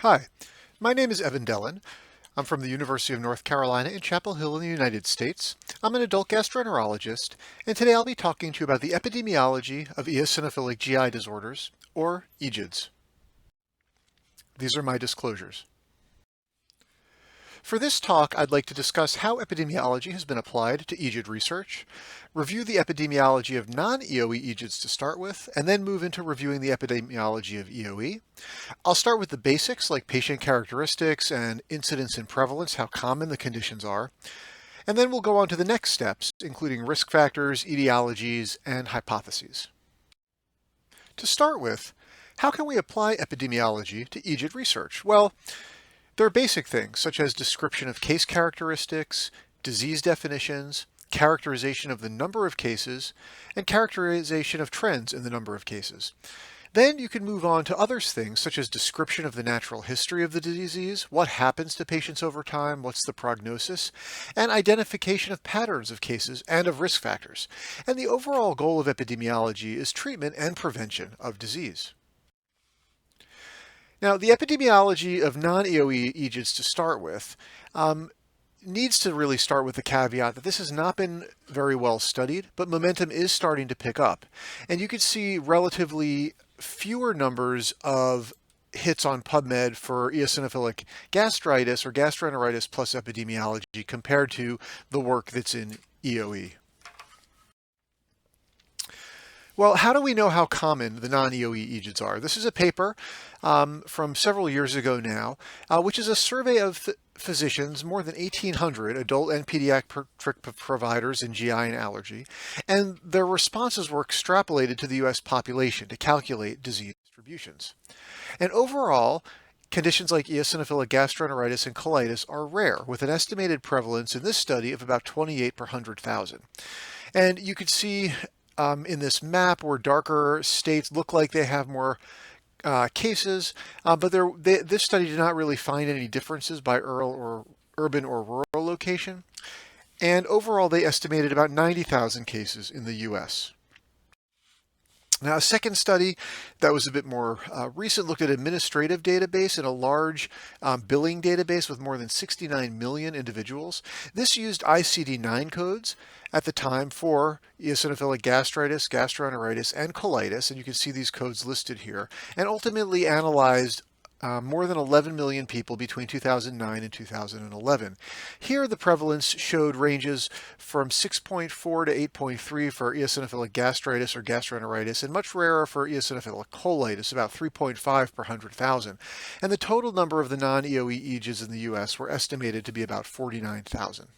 Hi, my name is Evan Dellon. I'm from the University of North Carolina in Chapel Hill in the United States. I'm an adult gastroenterologist, and today I'll be talking to you about the epidemiology of eosinophilic GI disorders, or EGIDs. These are my disclosures. For this talk, I'd like to discuss how epidemiology has been applied to EGID research, review the epidemiology of non-EoE EGIDs to start with, and then move into reviewing the epidemiology of EoE. I'll start with the basics like patient characteristics and incidence and prevalence, how common the conditions are, and then we'll go on to the next steps, including risk factors, etiologies, and hypotheses. To start with, how can we apply epidemiology to EGID research? Well, there are basic things such as description of case characteristics, disease definitions, characterization of the number of cases, and characterization of trends in the number of cases. Then you can move on to other things such as description of the natural history of the disease, what happens to patients over time, what's the prognosis, and identification of patterns of cases and of risk factors. And the overall goal of epidemiology is treatment and prevention of disease. Now, the epidemiology of non-EoE EGIDs to start with needs to really start with the caveat that this has not been very well studied, but momentum is starting to pick up. And you can see relatively fewer numbers of hits on PubMed for eosinophilic gastritis or gastroenteritis plus epidemiology compared to the work that's in EoE. Well, how do we know how common the non-EoE EGIDs are? This is a paper from several years ago now, which is a survey of physicians, more than 1,800 adult and pediatric providers in GI and allergy, and their responses were extrapolated to the U.S. population to calculate disease distributions. And overall, conditions like eosinophilic gastroenteritis and colitis are rare, with an estimated prevalence in this study of about 28 per 100,000. And you could see in this map where darker states look like they have more cases, but this study did not really find any differences by urban or rural location. And overall, they estimated about 90,000 cases in the U.S. Now, a second study that was a bit more recent looked at administrative database in a large billing database with more than 69 million individuals. This used ICD-9 codes at the time for eosinophilic gastritis, gastroenteritis, and colitis, and you can see these codes listed here, and ultimately analyzed more than 11 million people between 2009 and 2011. Here, the prevalence showed ranges from 6.4 to 8.3 for eosinophilic gastritis or gastroenteritis, and much rarer for eosinophilic colitis, about 3.5 per 100,000. And the total number of the non-EoE EGIDs in the U.S. were estimated to be about 49,000.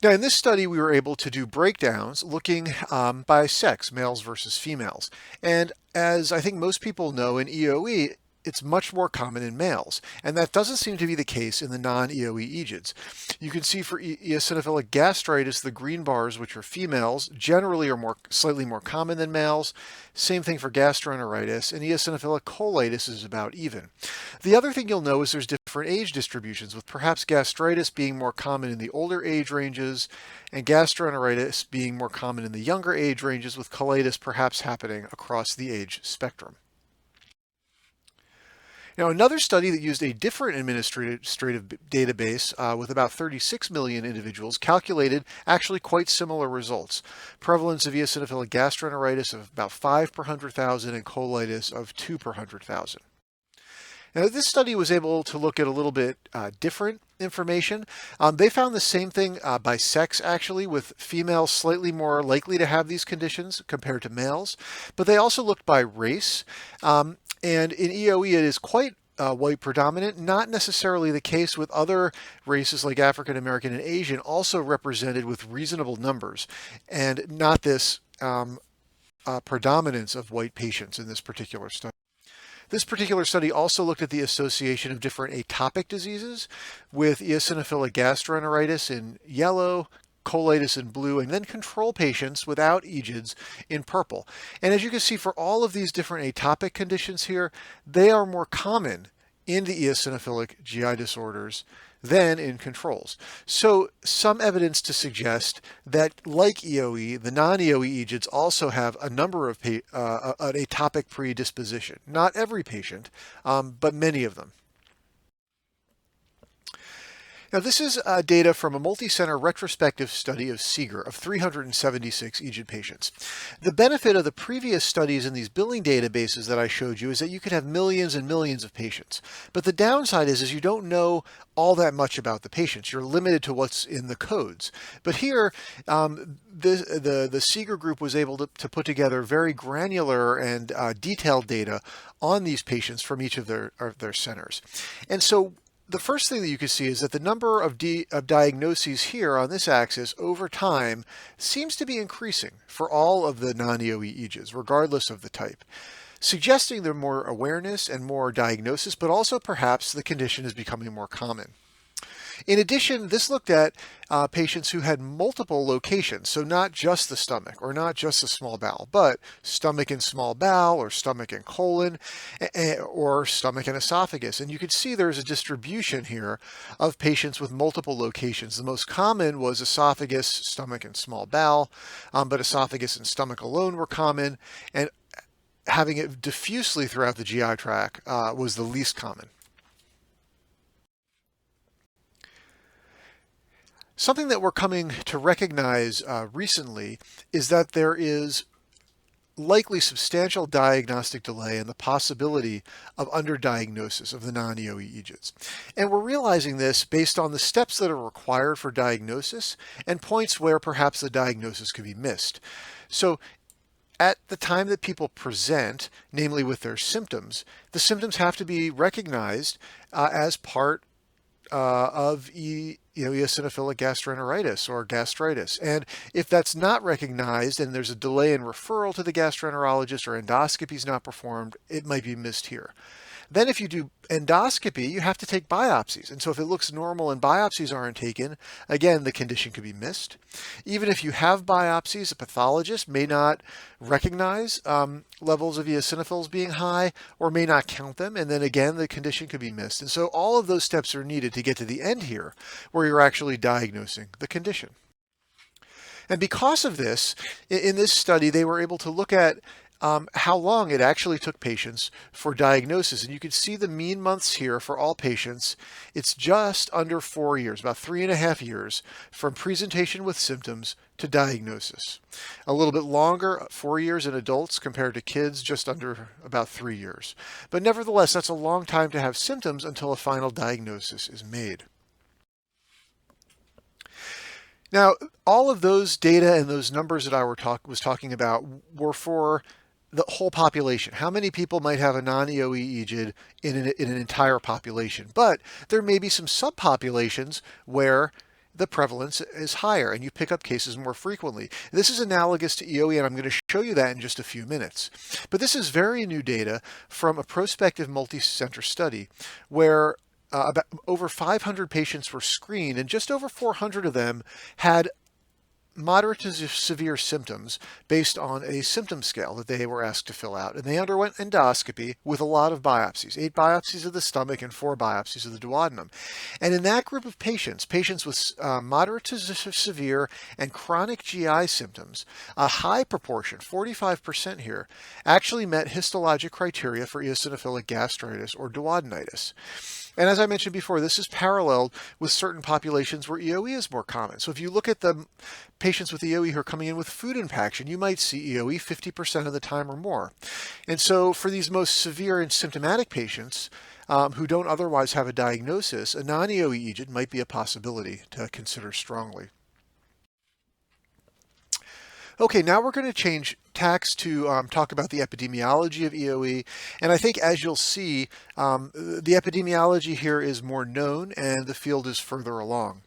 Now, in this study, we were able to do breakdowns looking by sex, males versus females. And as I think most people know, in EoE, it's much more common in males, and that doesn't seem to be the case in the non-EoE EGIDs. You can see for eosinophilic gastritis, the green bars, which are females, generally are slightly more common than males. Same thing for gastroenteritis, and eosinophilic colitis is about even. The other thing you'll know is there's different age distributions, with perhaps gastritis being more common in the older age ranges, and gastroenteritis being more common in the younger age ranges, with colitis perhaps happening across the age spectrum. Now, another study that used a different administrative database with about 36 million individuals calculated actually quite similar results. Prevalence of eosinophilic gastroenteritis of about 5 per 100,000 and colitis of 2 per 100,000. Now, this study was able to look at a little bit different information. They found the same thing by sex, actually, with females slightly more likely to have these conditions compared to males. But they also looked by race. And in EoE, it is quite white predominant, not necessarily the case with other races like African American and Asian, also represented with reasonable numbers, and not this predominance of white patients in this particular study. This particular study also looked at the association of different atopic diseases with eosinophilic gastroenteritis in yellow, colitis in blue, and then control patients without EGIDs in purple. And as you can see, for all of these different atopic conditions here, they are more common in the eosinophilic GI disorders than in controls. So some evidence to suggest that, like EoE, the non-EoE EGIDs also have a number of an atopic predisposition. Not every patient, but many of them. Now, this is data from a multi-center retrospective study of Seeger of 376 EGID patients. The benefit of the previous studies in these billing databases that I showed you is that you could have millions and millions of patients. But the downside is you don't know all that much about the patients. You're limited to what's in the codes. But here, the Seeger group was able to put together very granular and detailed data on these patients from each of their centers. And so the first thing that you can see is that the number of diagnoses here on this axis over time seems to be increasing for all of the non-EoE EGIDs, regardless of the type, suggesting there's more awareness and more diagnosis, but also perhaps the condition is becoming more common. In addition, this looked at patients who had multiple locations, so not just the stomach or not just the small bowel, but stomach and small bowel or stomach and colon or stomach and esophagus. And you can see there's a distribution here of patients with multiple locations. The most common was esophagus, stomach, and small bowel, but esophagus and stomach alone were common, and having it diffusely throughout the GI tract was the least common. Something that we're coming to recognize recently is that there is likely substantial diagnostic delay and the possibility of underdiagnosis of the non-EoE EGIDs. And we're realizing this based on the steps that are required for diagnosis and points where perhaps the diagnosis could be missed. So at the time that people present, namely with their symptoms, the symptoms have to be recognized as part of eosinophilic gastroenteritis or gastritis. And if that's not recognized and there's a delay in referral to the gastroenterologist or endoscopy is not performed, it might be missed here. Then if you do endoscopy, you have to take biopsies. And so if it looks normal and biopsies aren't taken, again, the condition could be missed. Even if you have biopsies, a pathologist may not recognize levels of eosinophils being high or may not count them. And then again, the condition could be missed. And so all of those steps are needed to get to the end here, where you're actually diagnosing the condition. And because of this, in this study, they were able to look at how long it actually took patients for diagnosis. And you can see the mean months here for all patients. It's just under 4 years, about 3.5 years from presentation with symptoms to diagnosis. A little bit longer, 4 years in adults compared to kids, just under about 3 years. But nevertheless, that's a long time to have symptoms until a final diagnosis is made. Now, all of those data and those numbers that I was talking about were for the whole population. How many people might have a non-EoE EGID in an entire population? But there may be some subpopulations where the prevalence is higher and you pick up cases more frequently. This is analogous to EoE, and I'm going to show you that in just a few minutes. But this is very new data from a prospective multi-center study where about over 500 patients were screened, and just over 400 of them had moderate to severe symptoms based on a symptom scale that they were asked to fill out. And they underwent endoscopy with a lot of biopsies, 8 biopsies of the stomach and 4 biopsies of the duodenum. And in that group of patients with moderate to severe and chronic GI symptoms, a high proportion, 45% here, actually met histologic criteria for eosinophilic gastritis or duodenitis. And as I mentioned before, this is paralleled with certain populations where EoE is more common. So if you look at the patients with EoE who are coming in with food impaction, you might see EoE 50% of the time or more. And so for these most severe and symptomatic patients who don't otherwise have a diagnosis, a non-EoE EGID might be a possibility to consider strongly. Okay, now we're going to change tacks to talk about the epidemiology of EoE. And I think, as you'll see, the epidemiology here is more known and the field is further along.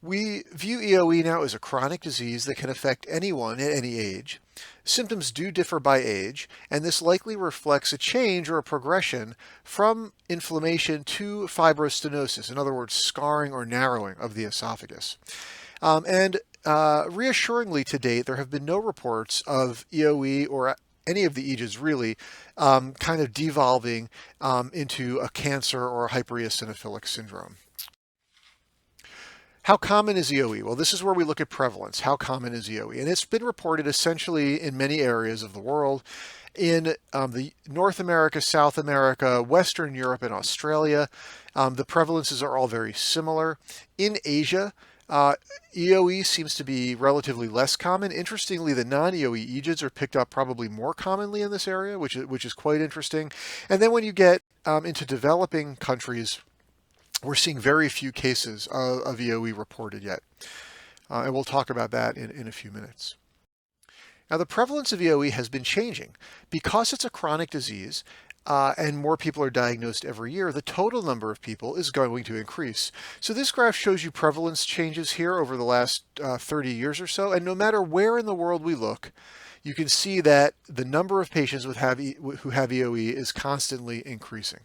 We view EoE now as a chronic disease that can affect anyone at any age. Symptoms do differ by age, and this likely reflects a change or a progression from inflammation to fibrostenosis, in other words, scarring or narrowing of the esophagus. Reassuringly to date, there have been no reports of EoE or any of the EGIDs really, kind of devolving into a cancer or a hypereosinophilic syndrome. How common is EoE? Well, this is where we look at prevalence. How common is EoE? And it's been reported essentially in many areas of the world. In the North America, South America, Western Europe, and Australia, the prevalences are all very similar. In Asia, EoE seems to be relatively less common. Interestingly, the non-EoE EGIDs are picked up probably more commonly in this area, which is quite interesting. And then when you get into developing countries, we're seeing very few cases of EoE reported yet. And we'll talk about that in a few minutes. Now, the prevalence of EoE has been changing. Because it's a chronic disease and more people are diagnosed every year, the total number of people is going to increase. So this graph shows you prevalence changes here over the last 30 years or so. And no matter where in the world we look, you can see that the number of patients who have EoE is constantly increasing.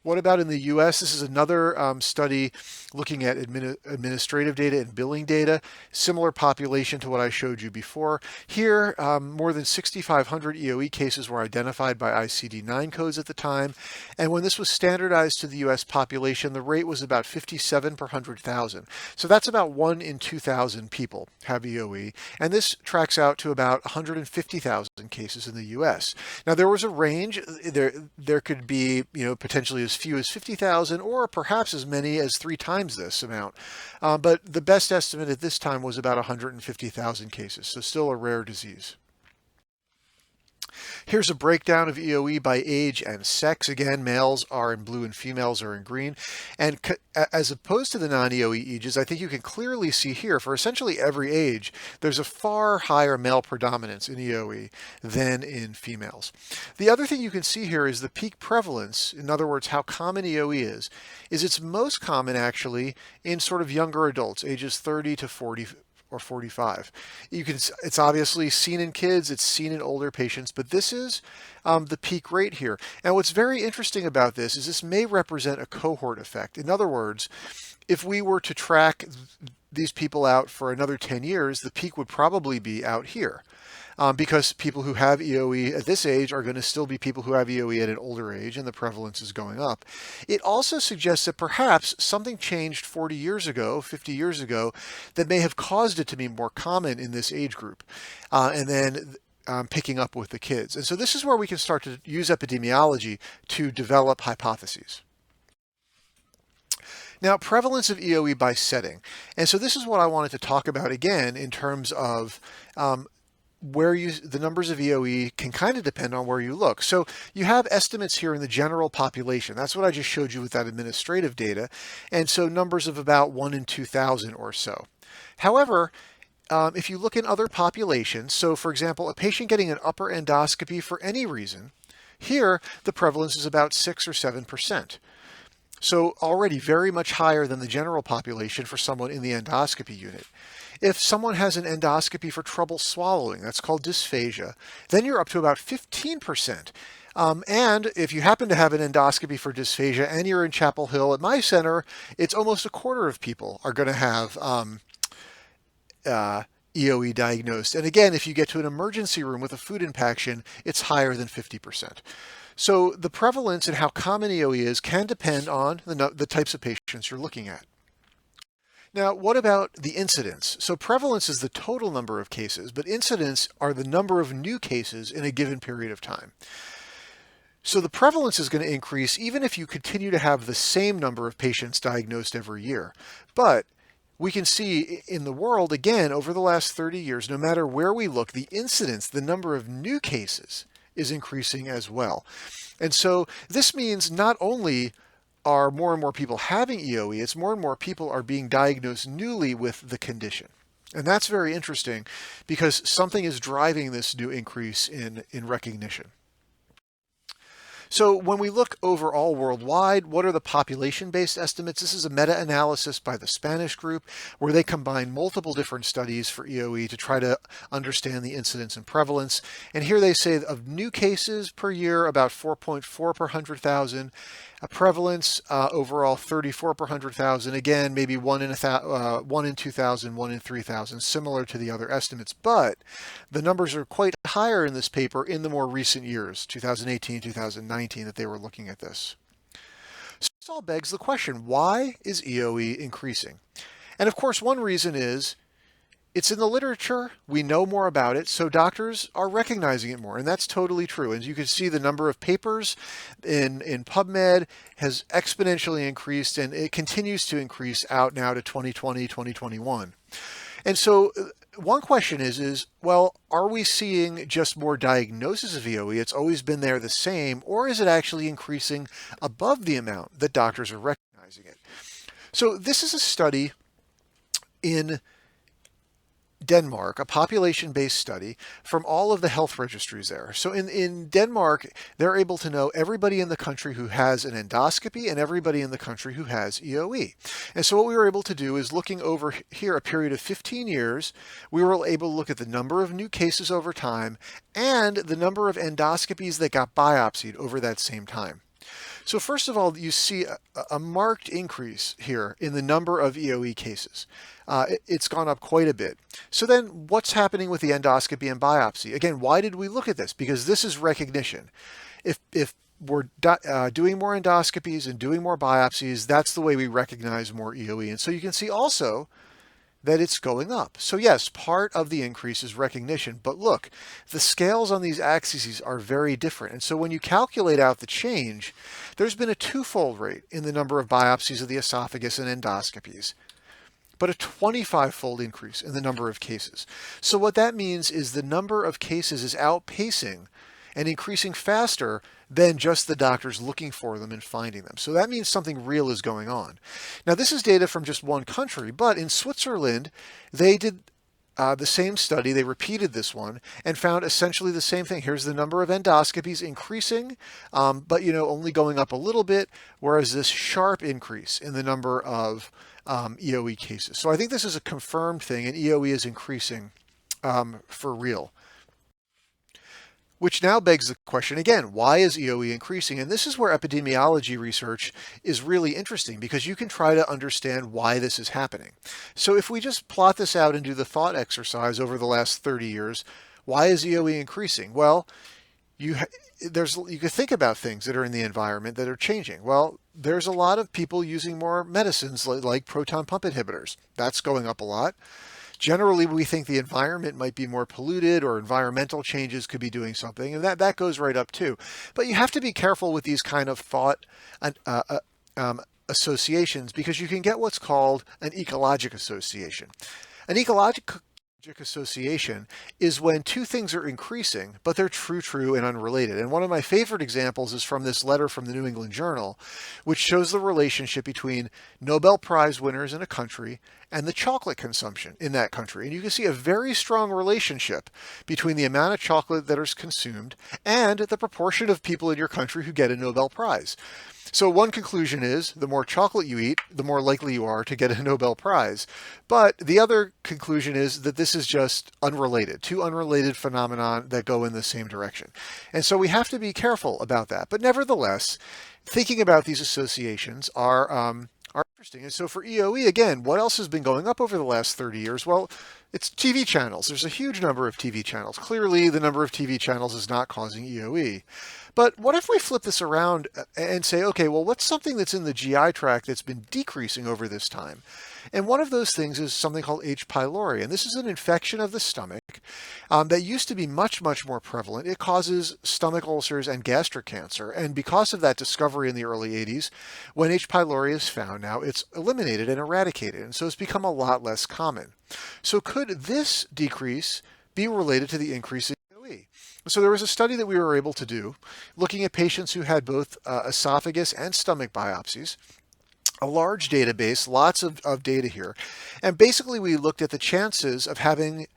What about in the US? This is another study looking at administrative data and billing data, similar population to what I showed you before. Here, more than 6,500 EoE cases were identified by ICD-9 codes at the time. And when this was standardized to the US population, the rate was about 57 per 100,000. So that's about 1 in 2,000 people have EoE. And this tracks out to about 150,000 cases in the US. Now, there was a range. There could be, potentially as few as 50,000 or perhaps as many as 3 times this amount. But the best estimate at this time was about 150,000 cases, so still a rare disease. Here's a breakdown of EoE by age and sex. Again, males are in blue and females are in green. And as opposed to the non-EoE EGIDs, I think you can clearly see here for essentially every age, there's a far higher male predominance in EoE than in females. The other thing you can see here is the peak prevalence, in other words, how common EoE is it's most common actually in sort of younger adults, ages 30 to 40 or 45. It's obviously seen in kids, it's seen in older patients, but this is the peak rate here. And what's very interesting about this is this may represent a cohort effect. In other words, if we were to track these people out for another 10 years, the peak would probably be out here. Because people who have EoE at this age are going to still be people who have EoE at an older age, and the prevalence is going up. It also suggests that perhaps something changed 40 years ago, 50 years ago, that may have caused it to be more common in this age group, and then picking up with the kids. And so this is where we can start to use epidemiology to develop hypotheses. Now, prevalence of EoE by setting. And so this is what I wanted to talk about again in terms of the numbers of EoE can kind of depend on where you look. So you have estimates here in the general population. That's what I just showed you with that administrative data. And so numbers of about 1 in 2,000 or so. However, if you look in other populations, so for example, a patient getting an upper endoscopy for any reason, here the prevalence is about 6 or 7%. So already very much higher than the general population for someone in the endoscopy unit. If someone has an endoscopy for trouble swallowing, that's called dysphagia, then you're up to about 15%. And if you happen to have an endoscopy for dysphagia and you're in Chapel Hill at my center, it's almost a quarter of people are going to have EoE diagnosed. And again, if you get to an emergency room with a food impaction, it's higher than 50%. So the prevalence and how common EoE is can depend on the types of patients you're looking at. Now, what about the incidence? So prevalence is the total number of cases, but incidence are the number of new cases in a given period of time. So the prevalence is going to increase even if you continue to have the same number of patients diagnosed every year. But we can see in the world, again, over the last 30 years, no matter where we look, the incidence, the number of new cases, is increasing as well. And so this means not only are more and more people having EoE, it's more and more people are being diagnosed newly with the condition. And that's very interesting because something is driving this new increase in recognition. So when we look overall worldwide, what are the population-based estimates? This is a meta-analysis by the Spanish group where they combine multiple different studies for EoE to try to understand the incidence and prevalence. And here they say of new cases per year, about 4.4 per 100,000. A prevalence overall 34 per 100,000. Again, maybe 1 in 2,000, 1 in 3,000, similar to the other estimates. But the numbers are quite higher in this paper in the more recent years, 2018, 2019, that they were looking at this. So this all begs the question, why is EoE increasing? And of course, one reason is it's in the literature, we know more about it, so doctors are recognizing it more, and that's totally true. And you can see the number of papers in PubMed has exponentially increased, and it continues to increase out now to 2020, 2021. And so one question is, well, are we seeing just more diagnosis of EoE? It's always been there the same, or is it actually increasing above the amount that doctors are recognizing it? So this is a study in Denmark, a population-based study from all of the health registries there. So in Denmark, they're able to know everybody in the country who has an endoscopy and everybody in the country who has EoE. And so what we were able to do is, looking over here a period of 15 years, we were able to look at the number of new cases over time and the number of endoscopies that got biopsied over that same time. So first of all, you see a marked increase here in the number of EoE cases. It's gone up quite a bit. So then what's happening with the endoscopy and biopsy? Again, why did we look at this? Because this is recognition. If we're doing more endoscopies and doing more biopsies, that's the way we recognize more EoE. And so you can see also that it's going up. So yes, part of the increase is recognition, but look, the scales on these axes are very different. And so when you calculate out the change, there's been a twofold rate in the number of biopsies of the esophagus and endoscopies, but a 25-fold increase in the number of cases. So what that means is the number of cases is outpacing and increasing faster than just the doctors looking for them and finding them. So that means something real is going on. Now, this is data from just one country, but in Switzerland, they did the same study. They repeated this one and found essentially the same thing. Here's the number of endoscopies increasing, but only going up a little bit, whereas this sharp increase in the number of EoE cases. So I think this is a confirmed thing, and EoE is increasing for real. Which now begs the question again, why is EoE increasing? And this is where epidemiology research is really interesting, because you can try to understand why this is happening. So if we just plot this out and do the thought exercise over the last 30 years, why is EoE increasing? Well, you could think about things that are in the environment that are changing. Well, there's a lot of people using more medicines like proton pump inhibitors. That's going up a lot. Generally, we think the environment might be more polluted, or environmental changes could be doing something, and that goes right up too. But you have to be careful with these kind of thought associations, because you can get what's called an ecologic association. An ecologic association is when two things are increasing, but they're true, and unrelated. And one of my favorite examples is from this letter from the New England Journal, which shows the relationship between Nobel Prize winners in a country and the chocolate consumption in that country. And you can see a very strong relationship between the amount of chocolate that is consumed and the proportion of people in your country who get a Nobel Prize. So one conclusion is the more chocolate you eat, the more likely you are to get a Nobel Prize. But the other conclusion is that this is just unrelated, two unrelated phenomena that go in the same direction. And so we have to be careful about that. But nevertheless, thinking about these associations are interesting. And so for EoE, again, what else has been going up over the last 30 years? Well, it's TV channels. There's a huge number of TV channels. Clearly, the number of TV channels is not causing EoE. But what if we flip this around and say, okay, well, what's something that's in the GI tract that's been decreasing over this time? And one of those things is something called H. pylori. And this is an infection of the stomach that used to be much, much more prevalent. It causes stomach ulcers and gastric cancer. And because of that discovery in the early 80s, when H. pylori is found now, it's eliminated and eradicated. And so it's become a lot less common. So could this decrease be related to the increase in EoE? So there was a study that we were able to do looking at patients who had both esophagus and stomach biopsies. A large database, lots of data here. And basically we looked at the chances of having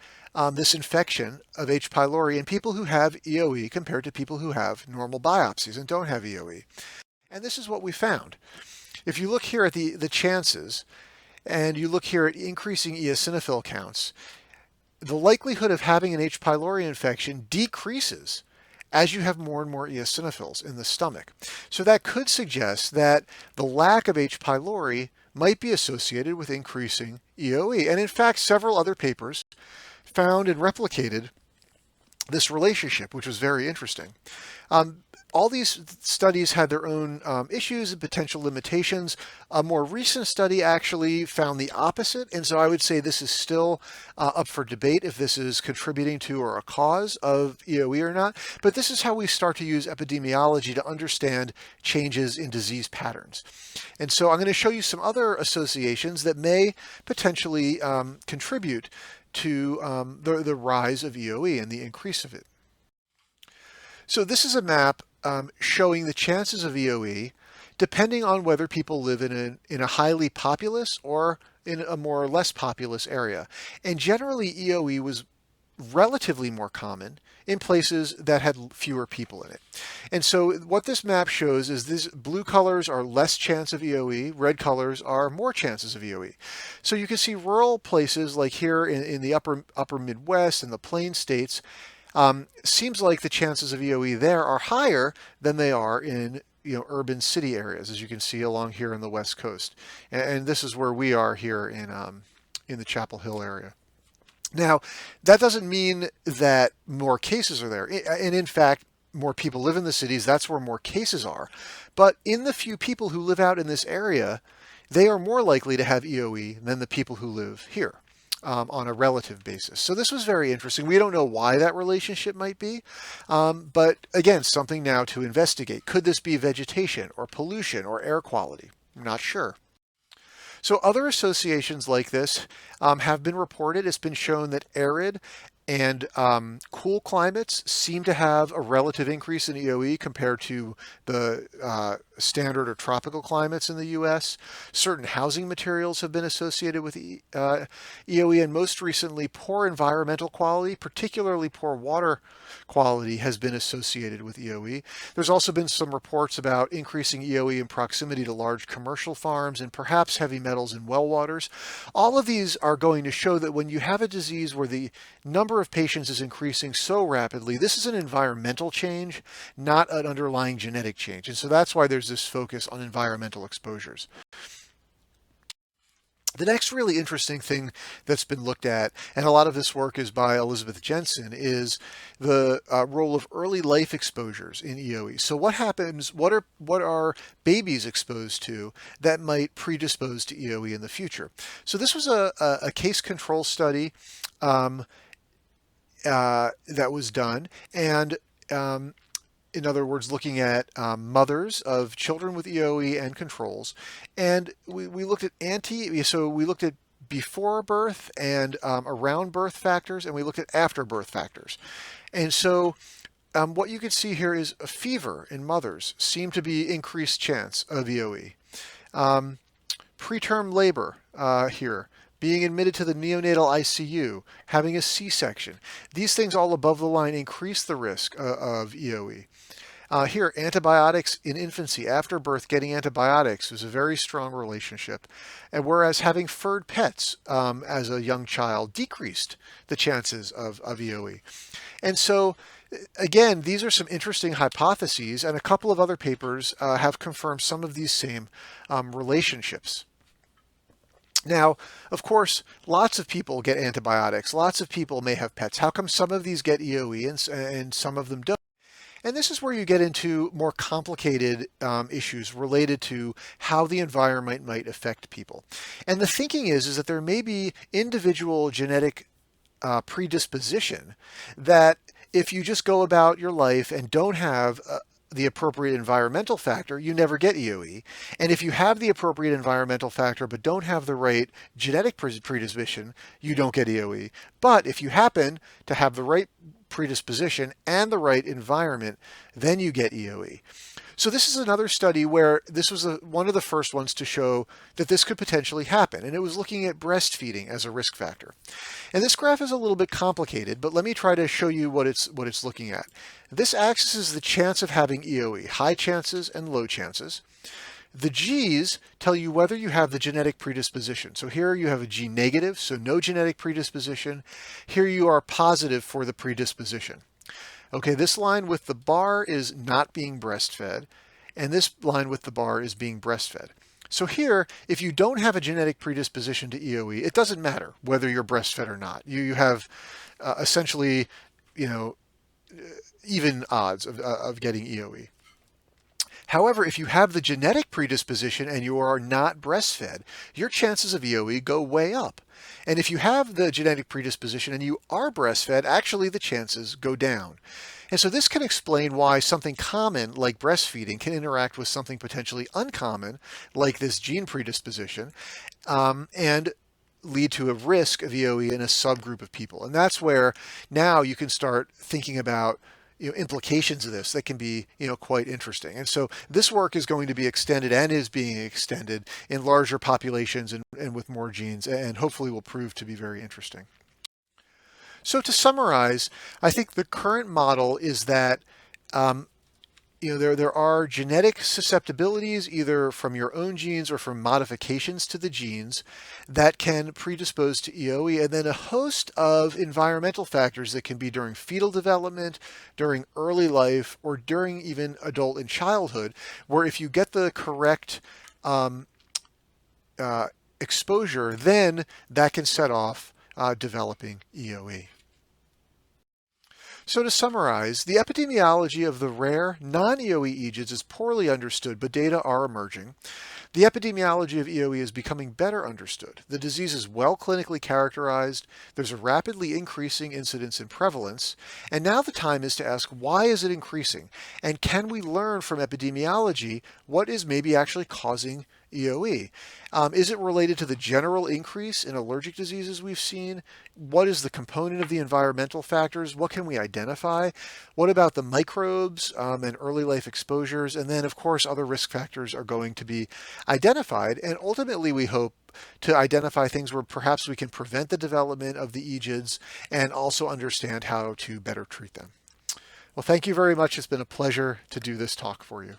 this infection of H. pylori in people who have EoE compared to people who have normal biopsies and don't have EoE. And this is what we found. If you look here at the chances, and you look here at increasing eosinophil counts, the likelihood of having an H. pylori infection decreases as you have more and more eosinophils in the stomach. So that could suggest that the lack of H. pylori might be associated with increasing EoE. And in fact, several other papers found and replicated this relationship, which was very interesting. All these studies had their own issues and potential limitations. A more recent study actually found the opposite, and so I would say this is still up for debate if this is contributing to or a cause of EoE or not. But this is how we start to use epidemiology to understand changes in disease patterns. And so I'm going to show you some other associations that may potentially contribute to the rise of EoE and the increase of it. So this is a map showing the chances of EoE depending on whether people live in a highly populous or in a more or less populous area. And generally EoE was relatively more common in places that had fewer people in it. And so what this map shows is these blue colors are less chance of EoE, red colors are more chances of EoE. So you can see rural places like here in the upper Midwest and the Plain States, seems like the chances of EoE there are higher than they are in urban city areas, as you can see along here on the West Coast. And this is where we are here in the Chapel Hill area. Now, that doesn't mean that more cases are there. And in fact, more people live in the cities, that's where more cases are. But in the few people who live out in this area, they are more likely to have EoE than the people who live here. On a relative basis. So this was very interesting. We don't know why that relationship might be, but again, something now to investigate. Could this be vegetation or pollution or air quality? I'm not sure. So other associations like this have been reported. It's been shown that arid and cool climates seem to have a relative increase in EoE compared to the standard or tropical climates in the U.S. Certain housing materials have been associated with EoE, and most recently, poor environmental quality, particularly poor water quality, has been associated with EoE. There's also been some reports about increasing EoE in proximity to large commercial farms and perhaps heavy metals in well waters. All of these are going to show that when you have a disease where the number of patients is increasing so rapidly, this is an environmental change, not an underlying genetic change. And so that's why there's this focus on environmental exposures. The next really interesting thing that's been looked at, and a lot of this work is by Elizabeth Jensen, is the role of early life exposures in EoE. So what happens, what are babies exposed to that might predispose to EoE in the future? So this was a case control study that was done, and in other words, looking at mothers of children with EoE and controls. And we looked at so we looked at before birth and around birth factors, and we looked at after birth factors. And so what you can see here is a fever in mothers seemed to be increased chance of EoE. Preterm labor here, being admitted to the neonatal ICU, having a C-section. These things all above the line increase the risk of EoE. Here, antibiotics in infancy, after birth, getting antibiotics was a very strong relationship. And whereas having furred pets as a young child decreased the chances of EoE. And so, again, these are some interesting hypotheses, and a couple of other papers have confirmed some of these same relationships. Now, of course, lots of people get antibiotics. Lots of people may have pets. How come some of these get EoE and some of them don't? And this is where you get into more complicated issues related to how the environment might affect people. And the thinking is that there may be individual genetic predisposition that if you just go about your life and don't have the appropriate environmental factor, you never get EoE. And if you have the appropriate environmental factor but don't have the right genetic predisposition, you don't get EoE. But if you happen to have the right predisposition and the right environment, then you get EoE. So this is another study where this was one of the first ones to show that this could potentially happen, and it was looking at breastfeeding as a risk factor. And this graph is a little bit complicated, but let me try to show you what it's looking at. This axis is the chance of having EoE, high chances and low chances. The G's tell you whether you have the genetic predisposition. So here you have a G negative, so no genetic predisposition. Here you are positive for the predisposition. Okay, this line with the bar is not being breastfed, and this line with the bar is being breastfed. So here, if you don't have a genetic predisposition to EoE, it doesn't matter whether you're breastfed or not. You have essentially, even odds of getting EoE. However, if you have the genetic predisposition and you are not breastfed, your chances of EoE go way up. And if you have the genetic predisposition and you are breastfed, actually the chances go down. And so this can explain why something common like breastfeeding can interact with something potentially uncommon like this gene predisposition and lead to a risk of EoE in a subgroup of people. And that's where now you can start thinking about implications of this that can be quite interesting. And so this work is going to be extended and is being extended in larger populations and with more genes, and hopefully will prove to be very interesting. So to summarize, I think the current model is that there are genetic susceptibilities either from your own genes or from modifications to the genes that can predispose to EoE, and then a host of environmental factors that can be during fetal development, during early life, or during even adult and childhood, where if you get the correct exposure, then that can set off developing EoE. So to summarize, the epidemiology of the rare non-EoE EGIDs is poorly understood, but data are emerging. The epidemiology of EoE is becoming better understood. The disease is well clinically characterized, there's a rapidly increasing incidence and prevalence, and now the time is to ask, why is it increasing? And can we learn from epidemiology what is maybe actually causing EoE? Is it related to the general increase in allergic diseases we've seen? What is the component of the environmental factors? What can we identify? What about the microbes and early life exposures? And then, of course, other risk factors are going to be identified. And ultimately, we hope to identify things where perhaps we can prevent the development of the EGIDs and also understand how to better treat them. Well, thank you very much. It's been a pleasure to do this talk for you.